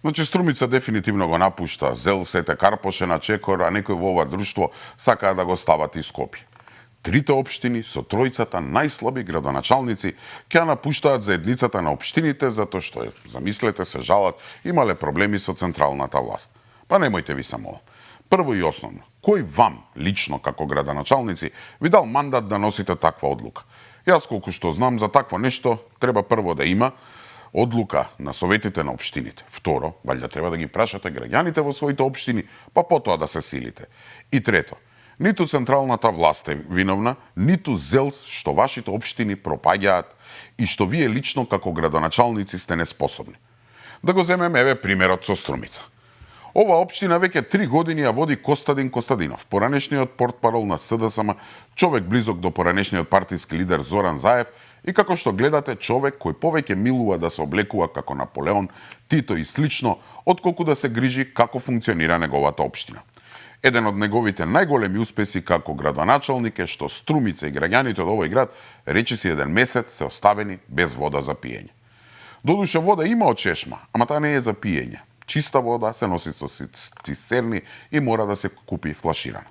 Значи Струмица дефинитивно го напушта Зел, Сете Карпоше на Чекор, а некои во ова друштво сакаа да го стават и Скопје. Трите општини со тројцата најслаби градоначалници ќе ја напуштаат заедницата на општините затоа што, замислете се, жалат, имале проблеми со централната власт. Па немојте ви само. Прво и основно, кој вам, лично како градоначалници, ви дал мандат да носите таква одлука? Јас колку што знам за такво нешто, треба прво да има одлука на советите на општините. Второ, валјда треба да ги прашате граѓаните во своите општини, па потоа да се силите. И трето, ниту централната власт е виновна, ниту ЗЕЛС што вашите општини пропаѓаат и што вие лично како градоначалници сте неспособни. Да го земеме еве примерот со Струмица. Ова општина веќе 3 години ја води Костадин Костадинов, поранешниот портпарол на СДСМ, човек близок до поранешниот партиски лидер Зоран Заев, и како што гледате, човек кој повеќе милува да се облекува како Наполеон, Тито и слично, отколку да се грижи како функционира неговата општина. Еден од неговите најголеми успеси како градоначалник е што Струмица и граѓаните од овој град речиси еден месец се оставени без вода за пиење. Додуше вода има од чешма, ама таа не е за пиење. Чиста вода се носи со цистерни и мора да се купи флаширана.